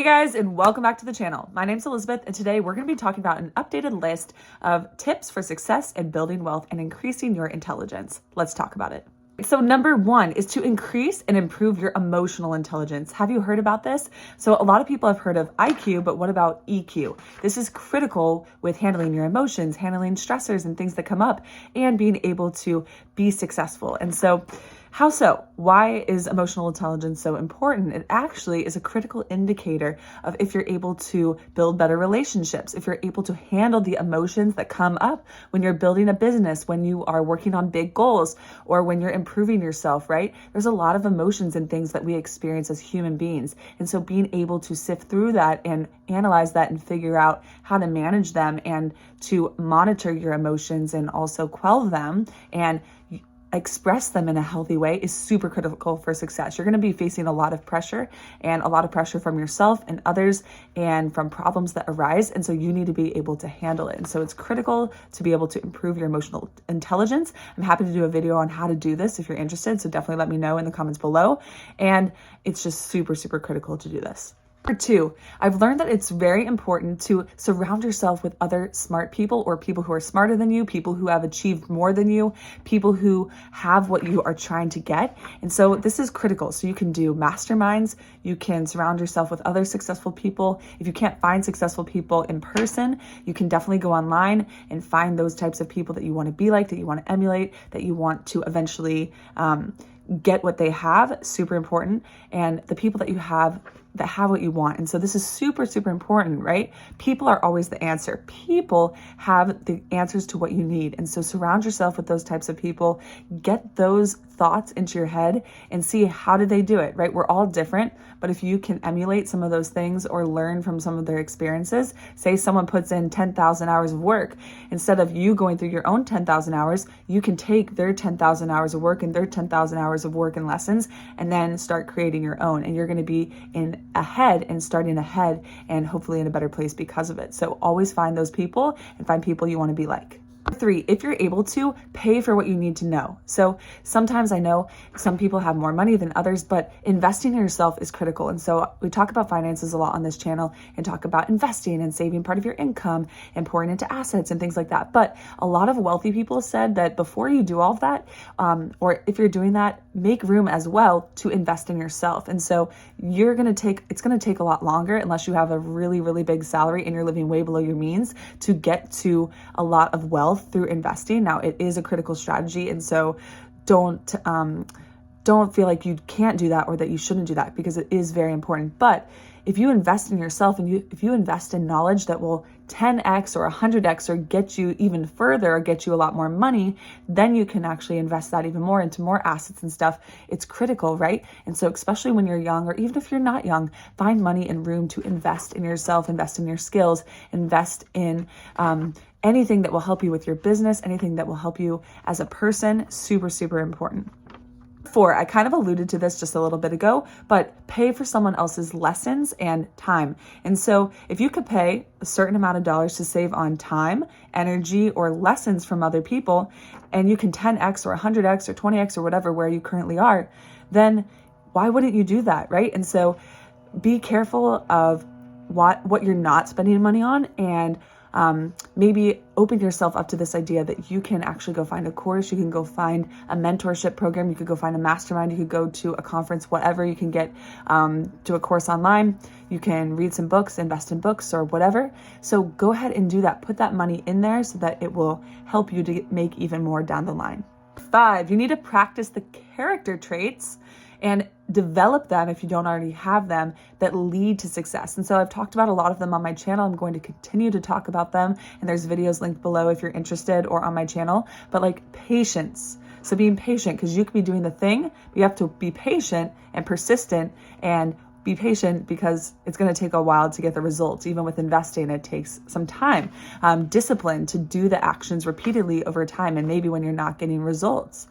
Hey guys, and welcome back to the channel. My name's Elizabeth, and today we're going to be talking about an updated list of tips for success in building wealth and increasing your intelligence. Let's talk about it. So number one is to increase and improve your emotional intelligence. Have you heard about this? So a lot of people have heard of IQ, but what about EQ? This is critical with handling your emotions, handling stressors and things that come up, and being able to be successful. And so how so? Why is emotional intelligence so important? It actually is a critical indicator of if you're able to build better relationships, if you're able to handle the emotions that come up when you're building a business, when you are working on big goals, or when you're improving yourself, right? There's a lot of emotions and things that we experience as human beings. And so being able to sift through that and analyze that and figure out how to manage them and to monitor your emotions and also quell them and express them in a healthy way is super critical for success. You're going to be facing a lot of pressure from yourself and others and from problems that arise. And so you need to be able to handle it. And so it's critical to be able to improve your emotional intelligence. I'm happy to do a video on how to do this if you're interested. So definitely let me know in the comments below. And it's just super, super critical to do this. Number two, I've learned that it's very important to surround yourself with other smart people or people who are smarter than you, people who have achieved more than you, people who have what you are trying to get. And so this is critical. So you can do masterminds, you can surround yourself with other successful people. If you can't find successful people in person, you can definitely go online and find those types of people that you want to be like, that you want to emulate, that you want to eventually get what they have. Super important. And the people that you have that have what you want. And so this is super, super important, right? People are always the answer. People have the answers to what you need. And so surround yourself with those types of people, get those thoughts into your head and see how do they do it, right? We're all different, but if you can emulate some of those things or learn from some of their experiences, say someone puts in 10,000 hours of work, instead of you going through your own 10,000 hours, you can take their 10,000 hours of work and their 10,000 hours of work and lessons and then start creating your own. And you're going to be starting ahead and hopefully in a better place because of it. So always find those people and find people you want to be like. Three, if you're able to, pay for what you need to know. So sometimes I know some people have more money than others, but investing in yourself is critical. And so we talk about finances a lot on this channel and talk about investing and saving part of your income and pouring into assets and things like that. But a lot of wealthy people said that before you do all of that, or if you're doing that, make room as well to invest in yourself. And so it's going to take a lot longer unless you have a really, really big salary and you're living way below your means to get to a lot of wealth through investing. Now, it is a critical strategy, and so don't feel like you can't do that or that you shouldn't do that, because it is very important. But if you invest in yourself and if you invest in knowledge that will 10x or 100x or get you even further or get you a lot more money, then you can actually invest that even more into more assets and stuff. It's critical, right? And so especially when you're young, or even if you're not young, find money and room to invest in yourself, invest in your skills, invest in anything that will help you with your business, anything that will help you as a person. Super, super important. 4, I kind of alluded to this just a little bit ago, but pay for someone else's lessons and time. And so if you could pay a certain amount of dollars to save on time, energy, or lessons from other people, and you can 10x or 100x or 20x or whatever where you currently are, then why wouldn't you do that, right? And so be careful of what you're not spending money on, and maybe open yourself up to this idea that you can actually go find a course, you can go find a mentorship program, you could go find a mastermind, you could go to a conference, whatever, you can get to a course online, you can read some books, invest in books or whatever. So go ahead and do that. Put that money in there so that it will help you to make even more down the line. 5, you need to practice the character traits and develop them, if you don't already have them, that lead to success. And so I've talked about a lot of them on my channel. I'm going to continue to talk about them, and there's videos linked below if you're interested, or on my channel. But like patience. So being patient, because you could be doing the thing, but you have to be patient and persistent, and be patient because it's going to take a while to get the results. Even with investing, it takes some time. Discipline to do the actions repeatedly over time, and maybe when you're not getting results.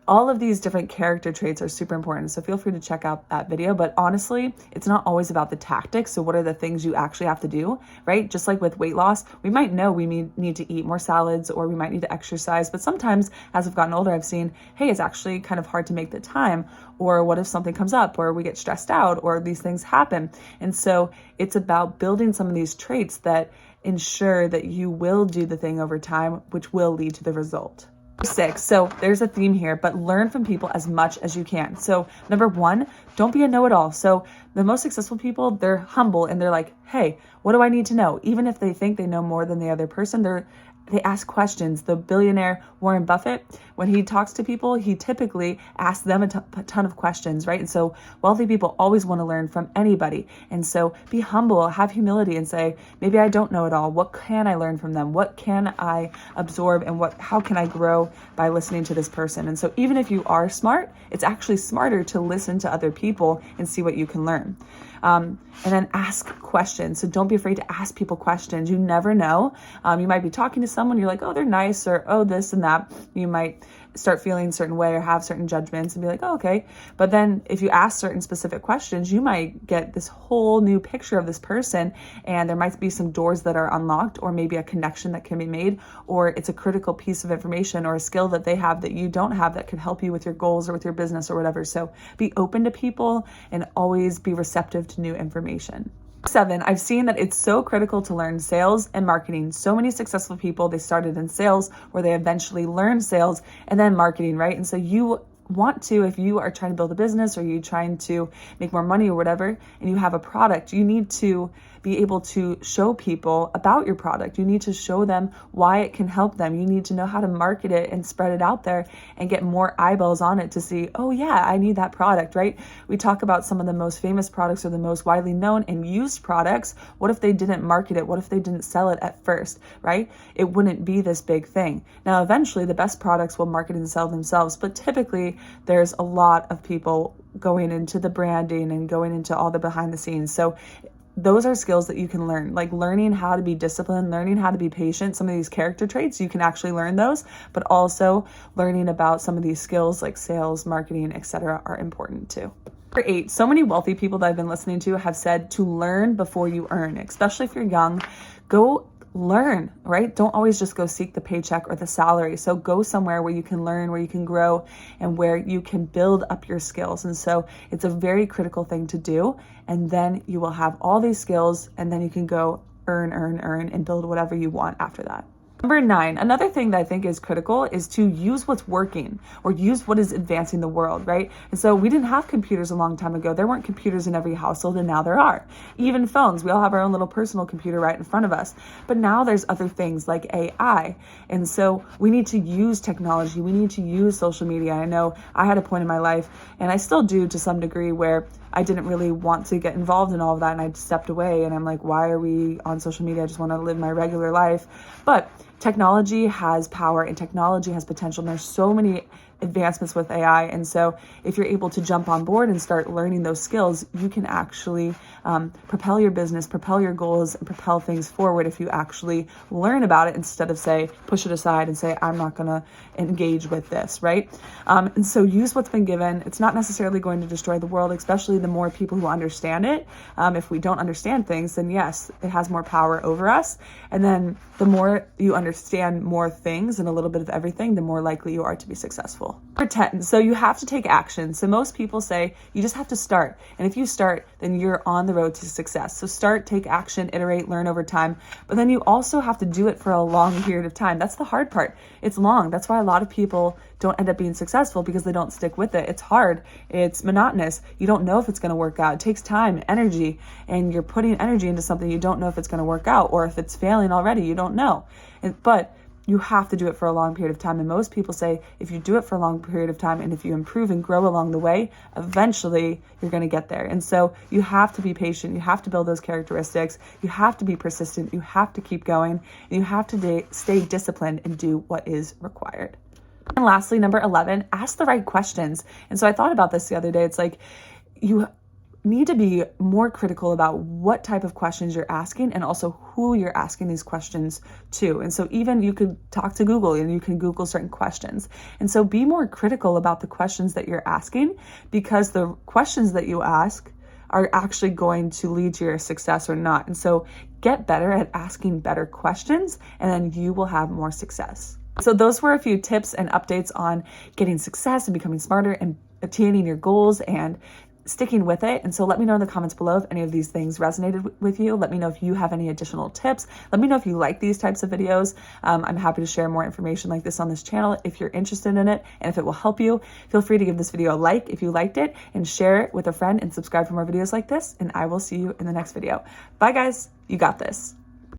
all of these different character traits are super important. So feel free to check out that video. But honestly, it's not always about the tactics. So what are the things you actually have to do, right? Just like with weight loss, we might know we need to eat more salads or we might need to exercise. But sometimes as I've gotten older, I've seen, hey, it's actually kind of hard to make the time. Or what if something comes up or we get stressed out or these things happen? And so it's about building some of these traits that ensure that you will do the thing over time, which will lead to the result. 6. So there's a theme here, but learn from people as much as you can. So number 1, don't be a know-it-all. So the most successful people, they're humble and they're like, hey, what do I need to know? Even if they think they know more than the other person, they ask questions. The billionaire Warren Buffett, when he talks to people, he typically asks them a ton of questions, right? And so wealthy people always want to learn from anybody. And so be humble, have humility and say, maybe I don't know it all. What can I learn from them? What can I absorb and how can I grow by listening to this person? And so even if you are smart, it's actually smarter to listen to other people and see what you can learn. And then ask questions. So don't be afraid to ask people questions. You never know. You might be talking to someone, you're like, oh, they're nice, or oh, this and that. You might start feeling a certain way or have certain judgments and be like, oh, okay. But then if you ask certain specific questions, you might get this whole new picture of this person, and there might be some doors that are unlocked, or maybe a connection that can be made, or it's a critical piece of information or a skill that they have that you don't have that could help you with your goals or with your business or whatever. So be open to people and always be receptive to new information. 7, I've seen that it's so critical to learn sales and marketing. So many successful people, they started in sales or they eventually learned sales and then marketing, right? And so you want to, if you are trying to build a business or you're trying to make more money or whatever, and you have a product, you need to be able to show people about your product. You need to show them why it can help them. You need to know how to market it and spread it out there and get more eyeballs on it to see, oh yeah, I need that product, right? We talk about some of the most famous products or the most widely known and used products. What if they didn't market it? What if they didn't sell it at first, right? It wouldn't be this big thing. Now, eventually the best products will market and sell themselves, but typically there's a lot of people going into the branding and going into all the behind the scenes. So those are skills that you can learn, like learning how to be disciplined, learning how to be patient. Some of these character traits, you can actually learn those, but also learning about some of these skills like sales, marketing, etc. are important too. Number 8, so many wealthy people that I've been listening to have said to learn before you earn, especially if you're young. Go learn, right? Don't always just go seek the paycheck or the salary. So go somewhere where you can learn, where you can grow, and where you can build up your skills. And so it's a very critical thing to do. And then you will have all these skills, and then you can go earn, and build whatever you want after that. Number 9, another thing that I think is critical is to use what's working or use what is advancing the world, right? And so we didn't have computers a long time ago. There weren't computers in every household, and now there are. Even phones, we all have our own little personal computer right in front of us. But now there's other things like AI. And so we need to use technology. We need to use social media. I know I had a point in my life, and I still do to some degree, where I didn't really want to get involved in all of that, and I stepped away, and I'm like, why are we on social media? I just want to live my regular life. But technology has power and technology has potential. And there's so many advancements with AI. And so if you're able to jump on board and start learning those skills, you can actually propel your business, propel your goals, and propel things forward if you actually learn about it instead of push it aside and say, I'm not going to engage with this, right? And so use what's been given. It's not necessarily going to destroy the world, especially the more people who understand it. If we don't understand things, then yes, it has more power over us. And then the more you understand more things and a little bit of everything, the more likely you are to be successful. Number 10, so you have to take action. So most people say you just have to start. And if you start, then you're on the road to success. So start, take action, iterate, learn over time. But then you also have to do it for a long period of time. That's the hard part. It's long. That's why a lot of people don't end up being successful, because they don't stick with it. It's hard. It's monotonous. You don't know if it's going to work out. It takes time, energy, and you're putting energy into something you don't know if it's going to work out, or if it's failing already, you don't know. But you have to do it for a long period of time. And most people say if you do it for a long period of time and if you improve and grow along the way, eventually you're going to get there. And so you have to be patient. You have to build those characteristics. You have to be persistent. You have to keep going. And you have to stay disciplined and do what is required. And lastly, number 11, ask the right questions. And so I thought about this the other day. It's like need to be more critical about what type of questions you're asking and also who you're asking these questions to. And so even you could talk to Google and you can Google certain questions. And so be more critical about the questions that you're asking, because the questions that you ask are actually going to lead to your success or not. And so get better at asking better questions, and then you will have more success. So those were a few tips and updates on getting success and becoming smarter and attaining your goals and sticking with it. And so let me know in the comments below if any of these things resonated with you. Let me know if you have any additional tips. Let me know if you like these types of videos. I'm happy to share more information like this on this channel if you're interested in it and if it will help you. Feel free to give this video a like if you liked it, and share it with a friend, and subscribe for more videos like this. And I will see you in the next video. Bye guys, you got this.